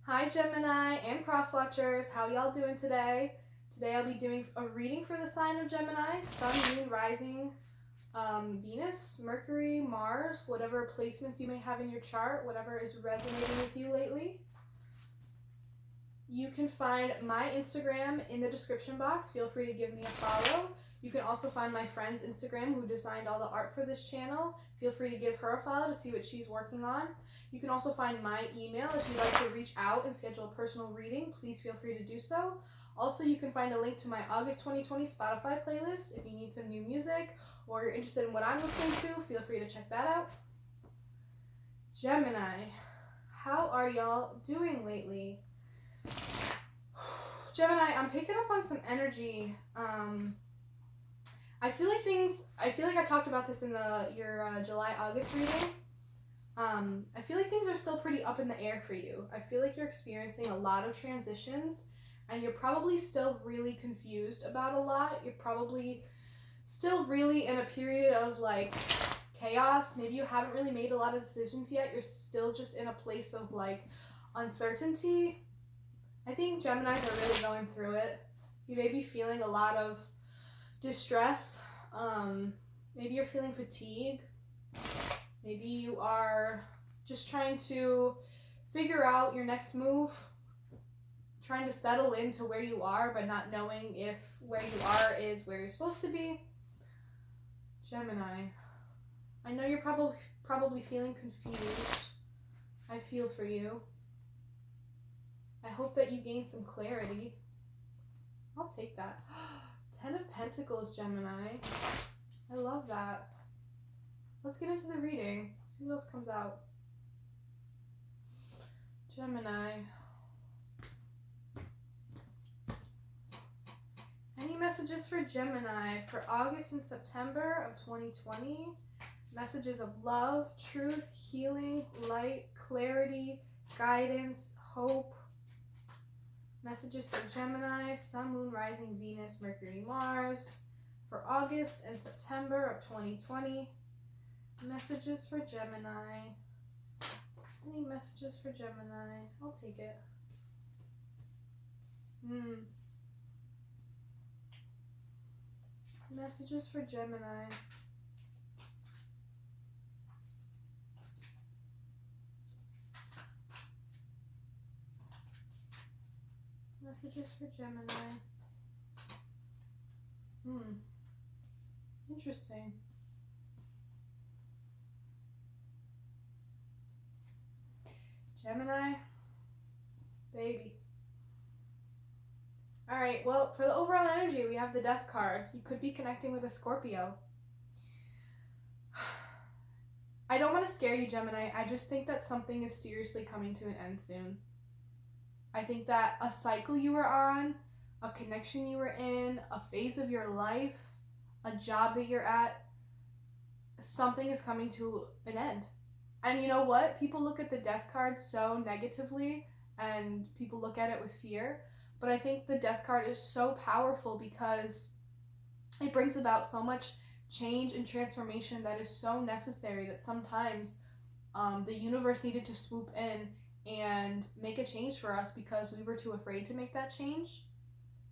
Hi Gemini and cross watchers, how y'all doing today? Today I'll be doing a reading for the sign of Gemini, Sun, Moon, Rising, Venus, Mercury, Mars, whatever placements you may have in your chart, whatever is resonating with you lately. You can find my Instagram in the description box. Feel free to give me a follow. You can also find my friend's Instagram who designed all the art for this channel. Feel free to give her a follow to see what she's working on. You can also find my email if you'd like to reach out and schedule a personal reading. Please feel free to do so. Also, you can find a link to my August 2020 Spotify playlist if you need some new music or you're interested in what I'm listening to. Feel free to check that out. Gemini, how are y'all doing lately? Gemini, I'm picking up on some energy. I feel like I talked about this in your July-August reading. I feel like things are still pretty up in the air for you. I feel like you're experiencing a lot of transitions and you're probably still really confused about a lot. You're probably still really in a period of like chaos. Maybe you haven't really made a lot of decisions yet. You're still just in a place of like uncertainty. I think Geminis are really going through it. You may be feeling a lot of distress. Maybe you're feeling fatigue. Maybe you are just trying to figure out your next move, trying to settle into where you are, but not knowing if where you are is where you're supposed to be. Gemini, I know you're probably feeling confused. I feel for you. I hope that you gain some clarity. I'll take that. 10 of Pentacles, Gemini. I love that. Let's get into the reading. See what else comes out. Gemini. Any messages for Gemini for August and September of 2020? Messages of love, truth, healing, light, clarity, guidance, hope. Messages for Gemini, Sun, Moon, Rising, Venus, Mercury, Mars for August and September of 2020. Messages for Gemini. Any messages for Gemini? I'll take it. Messages for Gemini. Messages for Gemini. Interesting. Gemini, baby. All right, well, for the overall energy, we have the Death card. You could be connecting with a Scorpio. I don't want to scare you, Gemini. I just think that something is seriously coming to an end soon. I think that a cycle you were on, a connection you were in, a phase of your life, a job that you're at, something is coming to an end. And you know what? People look at the Death card so negatively and people look at it with fear. But I think the Death card is so powerful because it brings about so much change and transformation that is so necessary that sometimes the universe needed to swoop in and make a change for us because we were too afraid to make that change.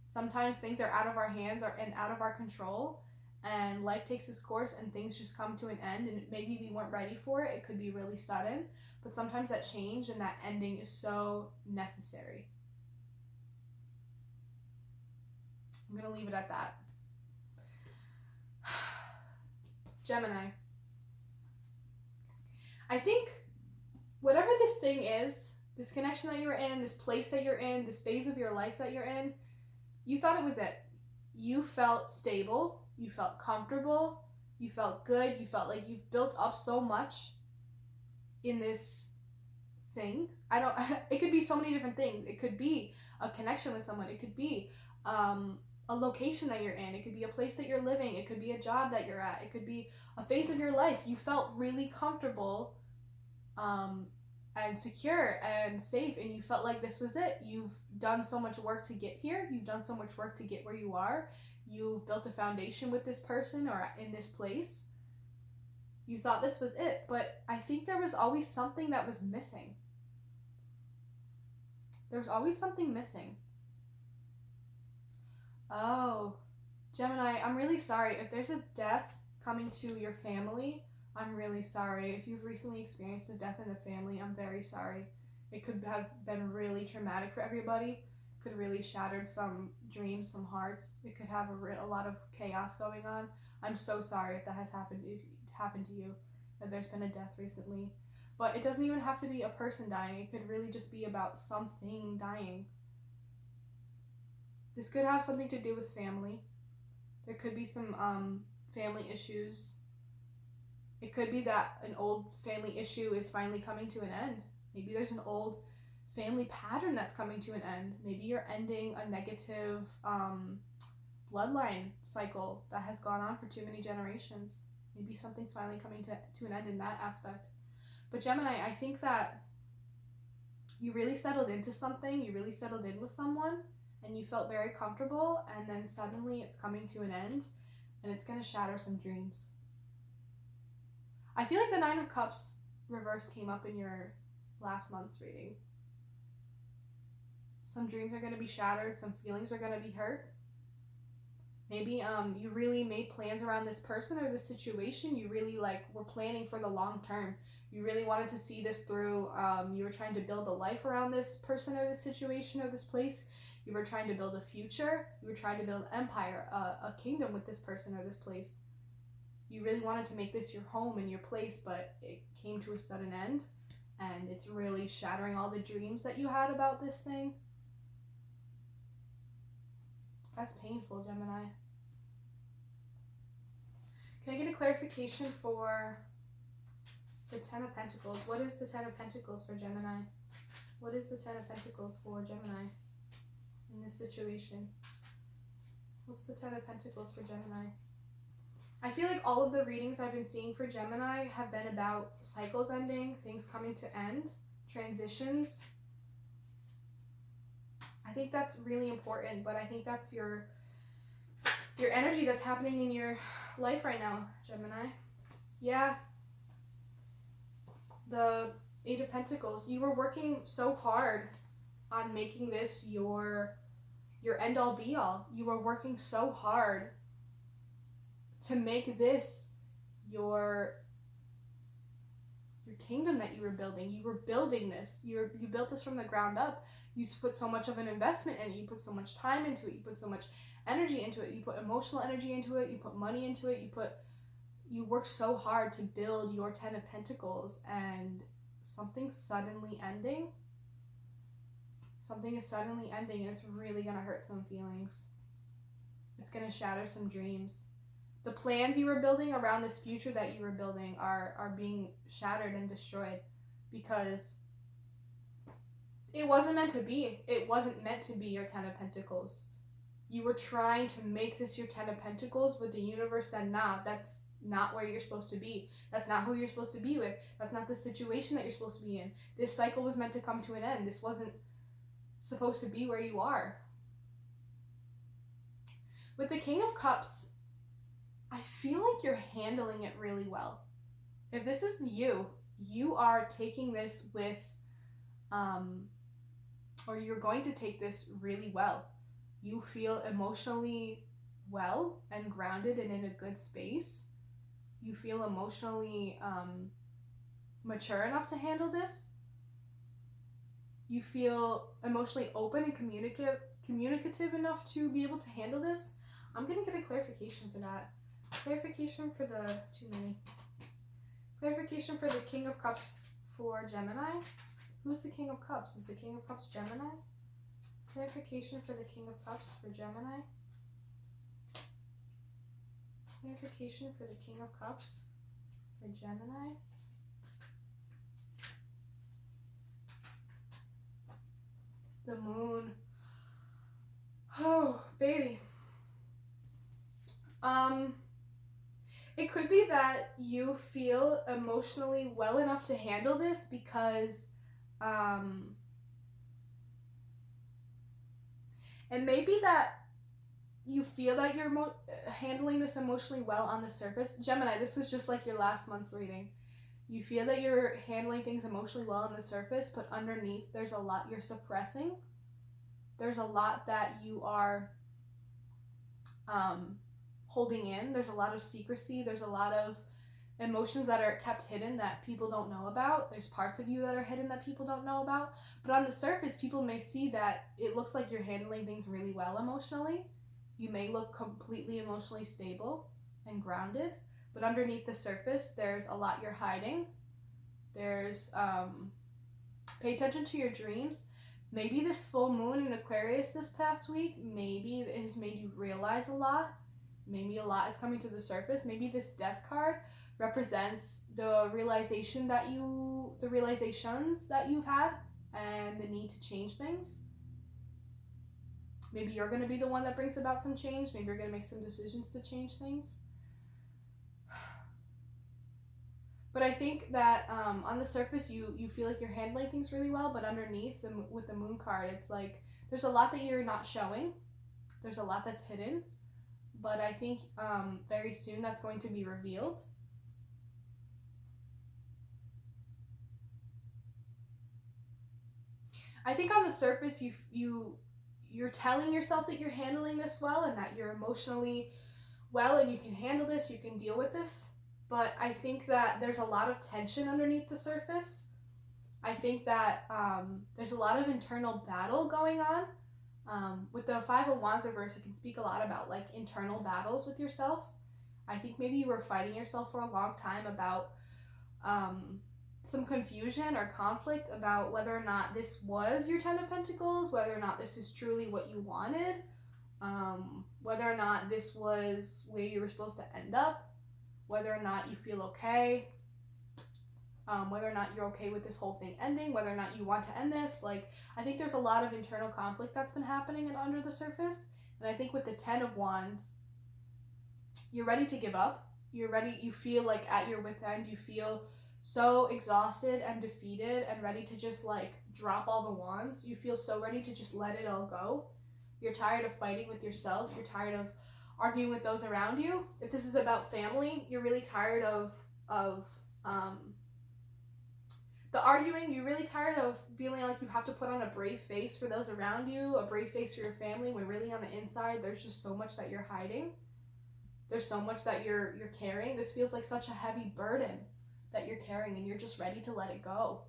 Sometimes things are out of our hands and out of our control, and life takes its course and things just come to an end, and maybe we weren't ready for it. It could be really sudden, but sometimes that change and that ending is so necessary. I'm going to leave it at that. Gemini. I think whatever this thing is, this connection that you're in, this place that you're in, this phase of your life that you're in, you thought it was it. You felt stable, you felt comfortable, you felt good, you felt like you've built up so much in this thing. It could be so many different things. It could be a connection with someone. It could be a location that you're in. It could be a place that you're living. It could be a job that you're at. It could be a phase of your life. You felt really comfortable and secure and safe, and you felt like this was it. You've done so much work to get here. You've done so much work to get where you are. You've built a foundation with this person or in this place. You thought this was it, but I think there was always something that was missing. There's always something missing. Oh, Gemini, I'm really sorry. If there's a death coming to your family, I'm really sorry. If you've recently experienced a death in the family, I'm very sorry. It could have been really traumatic for everybody. Could really shattered some dreams, some hearts. It could have a lot of chaos going on. I'm so sorry if that has happened to you, that there's been a death recently. But it doesn't even have to be a person dying. It could really just be about something dying. This could have something to do with family. There could be some family issues. It could be that an old family issue is finally coming to an end. Maybe there's an old family pattern that's coming to an end. Maybe you're ending a negative bloodline cycle that has gone on for too many generations. Maybe something's finally coming to an end in that aspect. But Gemini, I think that you really settled into something. You really settled in with someone and you felt very comfortable, and then suddenly it's coming to an end and it's going to shatter some dreams. I feel like the Nine of Cups reverse came up in your last month's reading. Some dreams are going to be shattered. Some feelings are going to be hurt. Maybe you really made plans around this person or this situation. You really were planning for the long term. You really wanted to see this through. You were trying to build a life around this person or this situation or this place. You were trying to build a future. You were trying to build an empire, a kingdom with this person or this place. You really wanted to make this your home and your place, but it came to a sudden end, and it's really shattering all the dreams that you had about this thing. That's painful, Gemini. Can I get a clarification for the Ten of Pentacles? What is the Ten of Pentacles for Gemini? What is the Ten of Pentacles for Gemini in this situation? What's the Ten of Pentacles for Gemini? I feel like all of the readings I've been seeing for Gemini have been about cycles ending, things coming to end, transitions. I think that's really important, but I think that's your energy that's happening in your life right now, Gemini. Yeah. The Eight of Pentacles. You were working so hard on making this your end-all be-all. You were working so hard to make this your kingdom that you were building. You were building this. You built this from the ground up. You put so much of an investment in it. You put so much time into it. You put so much energy into it. You put emotional energy into it. You put money into it. You worked so hard to build your Ten of Pentacles, and something's suddenly ending. Something is suddenly ending, and it's really gonna hurt some feelings. It's gonna shatter some dreams. The plans you were building around this future that you were building are being shattered and destroyed because it wasn't meant to be. It wasn't meant to be your Ten of Pentacles. You were trying to make this your Ten of Pentacles, but the universe said, nah, that's not where you're supposed to be. That's not who you're supposed to be with. That's not the situation that you're supposed to be in. This cycle was meant to come to an end. This wasn't supposed to be where you are. With the King of Cups, I feel like you're handling it really well. If this is you, you are taking this with, or you're going to take this really well. You feel emotionally well and grounded and in a good space. You feel emotionally mature enough to handle this. You feel emotionally open and communicative enough to be able to handle this. I'm going to get a clarification for that. Clarification for the too many. Clarification for the King of Cups for Gemini. Who's the King of Cups? Is the King of Cups Gemini? Clarification for the King of Cups for Gemini. Clarification for the King of Cups for Gemini. The Moon. Oh, baby. It could be that you feel emotionally well enough to handle this because, and maybe that you feel that you're handling this emotionally well on the surface. Gemini, this was just like your last month's reading. You feel that you're handling things emotionally well on the surface, but underneath there's a lot you're suppressing. There's a lot that you are holding in. There's a lot of secrecy. There's a lot of emotions that are kept hidden that people don't know about. There's parts of you that are hidden that people don't know about. But on the surface, people may see that it looks like you're handling things really well emotionally. You may look completely emotionally stable and grounded, but underneath the surface, there's a lot you're hiding. There's, pay attention to your dreams. Maybe this full moon in Aquarius this past week, maybe it has made you realize a lot. Maybe a lot is coming to the surface. Maybe this death card represents the realizations that you've had and the need to change things. Maybe you're going to be the one that brings about some change. Maybe you're going to make some decisions to change things. But I think that on the surface, you feel like you're handling things really well, but underneath, with the moon card, it's like there's a lot that you're not showing. There's a lot that's hidden. But I think very soon that's going to be revealed. I think on the surface, you're telling yourself that you're handling this well and that you're emotionally well and you can handle this, you can deal with this. But I think that there's a lot of tension underneath the surface. I think that there's a lot of internal battle going on. With the Five of Wands reverse, it can speak a lot about like internal battles with yourself. I think maybe you were fighting yourself for a long time about some confusion or conflict about whether or not this was your Ten of Pentacles, whether or not this is truly what you wanted, whether or not this was where you were supposed to end up, whether or not you feel okay, whether or not you're okay with this whole thing ending, whether or not you want to end this. Like, I think there's a lot of internal conflict that's been happening and under the surface. And I think with the Ten of Wands, you're ready to give up. You're ready, you feel like at your wit's end, you feel so exhausted and defeated and ready to just like drop all the wands. You feel so ready to just let it all go. You're tired of fighting with yourself. You're tired of arguing with those around you. If this is about family, you're really tired of the arguing. You're really tired of feeling like you have to put on a brave face for those around you, a brave face for your family, when really on the inside there's just so much that you're hiding. There's so much that you're carrying. This feels like such a heavy burden that you're carrying and you're just ready to let it go.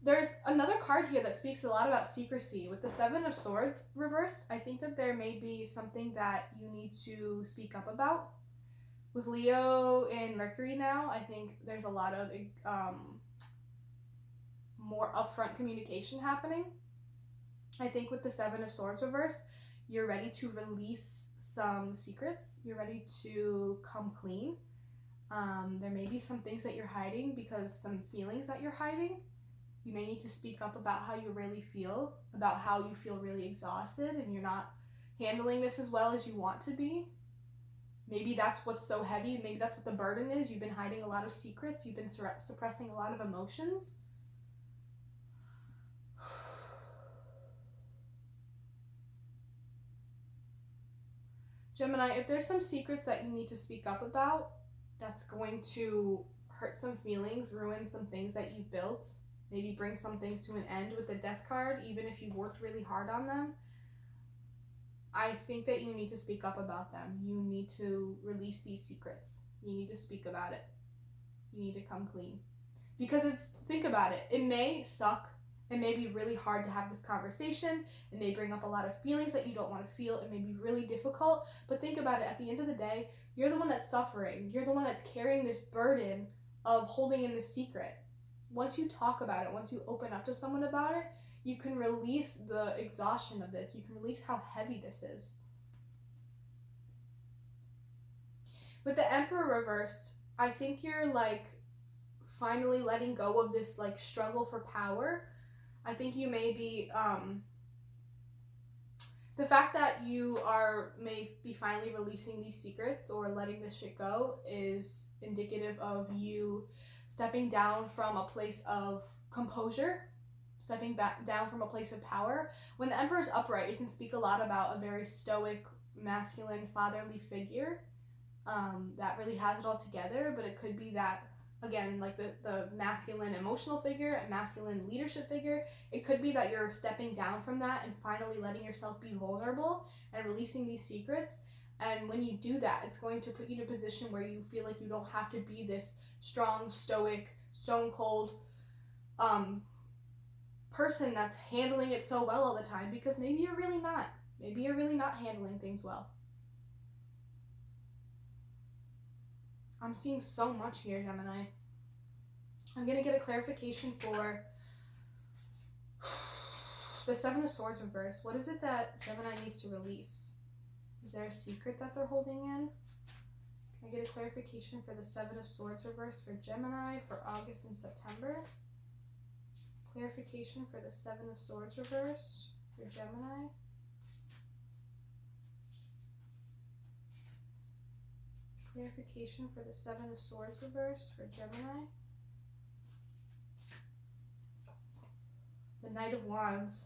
There's another card here that speaks a lot about secrecy. With the Seven of Swords reversed, I think that there may be something that you need to speak up about. With Leo and Mercury now, I think there's a lot of more upfront communication happening. I think with the Seven of Swords reversed, you're ready to release some secrets. You're ready to come clean. There may be some things that you're hiding because some feelings that you're hiding. You may need to speak up about how you really feel, about how you feel really exhausted and you're not handling this as well as you want to be. Maybe that's what's so heavy. Maybe that's what the burden is. You've been hiding a lot of secrets. You've been suppressing a lot of emotions. Gemini, if there's some secrets that you need to speak up about, that's going to hurt some feelings, ruin some things that you've built, maybe bring some things to an end with the Death card, even if you've worked really hard on them, I think that you need to speak up about them. You need to release these secrets. You need to speak about it. You need to come clean. Because think about it, it may suck. It may be really hard to have this conversation. It may bring up a lot of feelings that you don't want to feel. It may be really difficult. But think about it, at the end of the day, you're the one that's suffering. You're the one that's carrying this burden of holding in this secret. Once you talk about it, once you open up to someone about it, you can release the exhaustion of this. You can release how heavy this is. With the Emperor reversed, I think you're like finally letting go of this like struggle for power. I think you may be, the fact that you may be finally releasing these secrets or letting this shit go is indicative of you stepping down from a place of composure, stepping back down from a place of power. When the Emperor's upright, it can speak a lot about a very stoic, masculine, fatherly figure. that really has it all together, but it could be that, again, like the masculine emotional figure, a masculine leadership figure, it could be that you're stepping down from that and finally letting yourself be vulnerable and releasing these secrets. And when you do that, it's going to put you in a position where you feel like you don't have to be this strong, stoic, stone cold person that's handling it so well all the time, because maybe you're really not. Maybe you're really not handling things well. I'm seeing so much here, Gemini. I'm going to get a clarification for the Seven of Swords reverse. What is it that Gemini needs to release? Is there a secret that they're holding in? Can I get a clarification for the Seven of Swords reverse for Gemini for August and September? Clarification for the Seven of Swords reverse for Gemini. Clarification for the Seven of Swords reverse for Gemini. The Knight of Wands.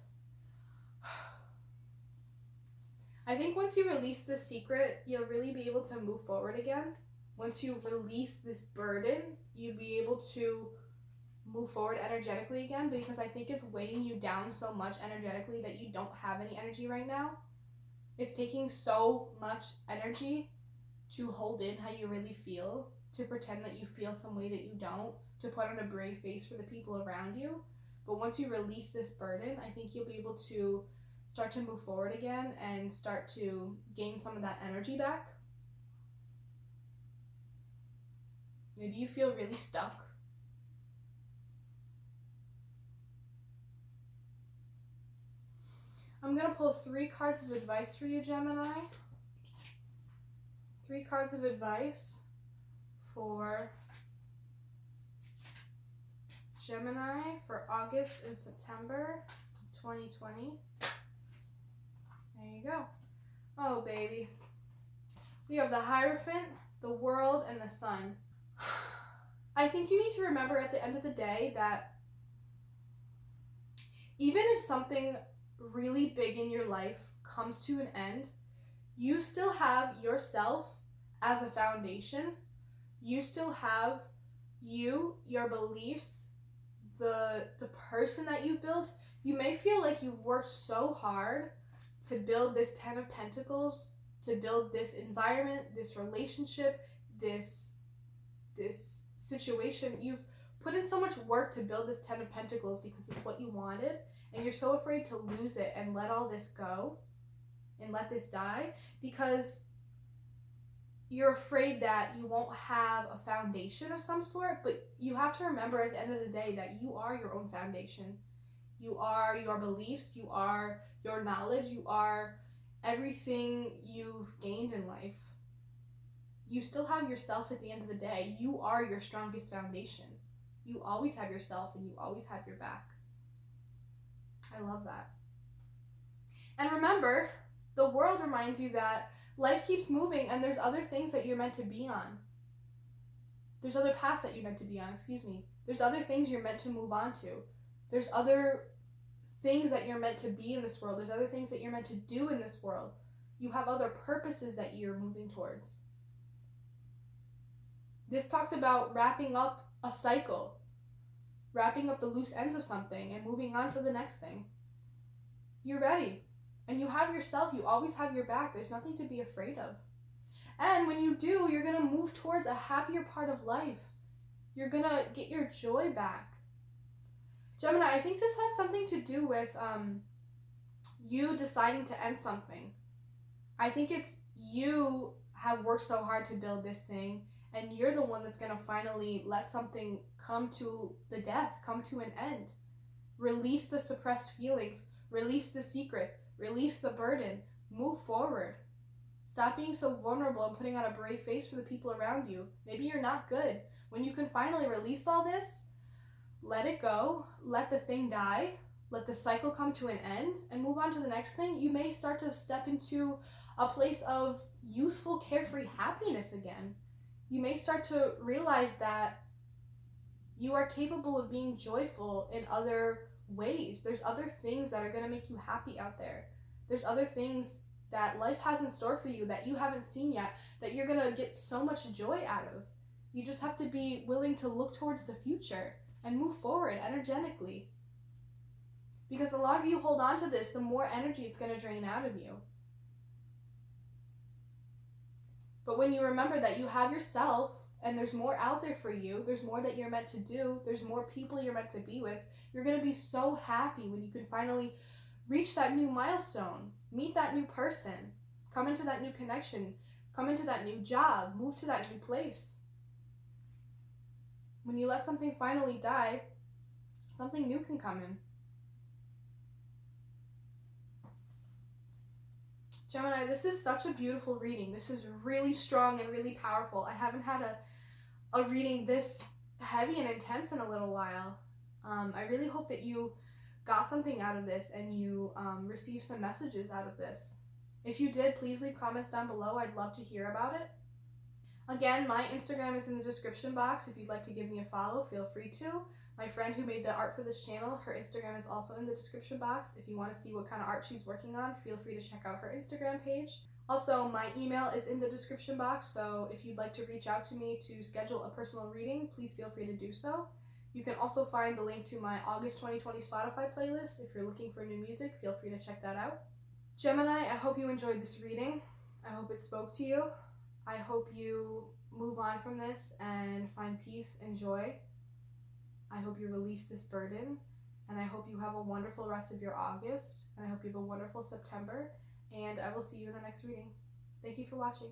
I think once you release this secret, you'll really be able to move forward again. Once you release this burden, you'll be able to move forward energetically again, because I think it's weighing you down so much energetically that you don't have any energy right now. It's taking so much energy to hold in how you really feel, to pretend that you feel some way that you don't, to put on a brave face for the people around you. But once you release this burden, I think you'll be able to start to move forward again and start to gain some of that energy back. Maybe you feel really stuck. I'm going to pull 3 cards of advice for you, Gemini. 3 cards of advice for Gemini for August and September 2020. There you go. Oh, baby. We have the Hierophant, the World, and the Sun. I think you need to remember at the end of the day that even if something really big in your life comes to an end, you still have yourself as a foundation. You still have you, your beliefs, the person that you built. You may feel like you've worked so hard to build this 10 of Pentacles, to build this environment, this relationship, this situation. You've put in so much work to build this 10 of Pentacles because it's what you wanted, and you're so afraid to lose it and let all this go and let this die because you're afraid that you won't have a foundation of some sort. But you have to remember at the end of the day that you are your own foundation. You are your beliefs, you are your knowledge, you are everything you've gained in life. You still have yourself at the end of the day. You are your strongest foundation. You always have yourself and you always have your back. I love that. And remember, the World reminds you that life keeps moving and there's other things that you're meant to be on. There's other paths that you're meant to be on, There's other things you're meant to move on to. There's other things that you're meant to be in this world. There's other things that you're meant to do in this world. You have other purposes that you're moving towards. This talks about wrapping up a cycle, wrapping up the loose ends of something and moving on to the next thing. You're ready. And you have yourself. You always have your back. There's nothing to be afraid of. And when you do, you're going to move towards a happier part of life. You're going to get your joy back. Gemini, I think this has something to do with you deciding to end something. I think it's you have worked so hard to build this thing, and you're the one that's going to finally let something come to the death, come to an end. Release the suppressed feelings, release the secrets, release the burden, move forward. Stop being so vulnerable and putting on a brave face for the people around you. Maybe you're not good. When you can finally release all this, let it go, let the thing die, let the cycle come to an end, and move on to the next thing. You may start to step into a place of youthful, carefree happiness again. You may start to realize that you are capable of being joyful in other ways. There's other things that are going to make you happy out there. There's other things that life has in store for you that you haven't seen yet, that you're going to get so much joy out of. You just have to be willing to look towards the future and move forward energetically. Because the longer you hold on to this, the more energy it's going to drain out of you. But when you remember that you have yourself and there's more out there for you, there's more that you're meant to do, there's more people you're meant to be with, you're going to be so happy when you can finally reach that new milestone, meet that new person, come into that new connection, come into that new job, move to that new place. When you let something finally die, something new can come in. Gemini, this is such a beautiful reading. This is really strong and really powerful. I haven't had a reading this heavy and intense in a little while. I really hope that you got something out of this and you received some messages out of this. If you did, please leave comments down below. I'd love to hear about it. Again, my Instagram is in the description box. If you'd like to give me a follow, feel free to. My friend who made the art for this channel, her Instagram is also in the description box. If you want to see what kind of art she's working on, feel free to check out her Instagram page. Also, my email is in the description box, so if you'd like to reach out to me to schedule a personal reading, please feel free to do so. You can also find the link to my August 2020 Spotify playlist. If you're looking for new music, feel free to check that out. Gemini, I hope you enjoyed this reading. I hope it spoke to you. I hope you move on from this and find peace and joy. I hope you release this burden, and I hope you have a wonderful rest of your August, and I hope you have a wonderful September, and I will see you in the next reading. Thank you for watching.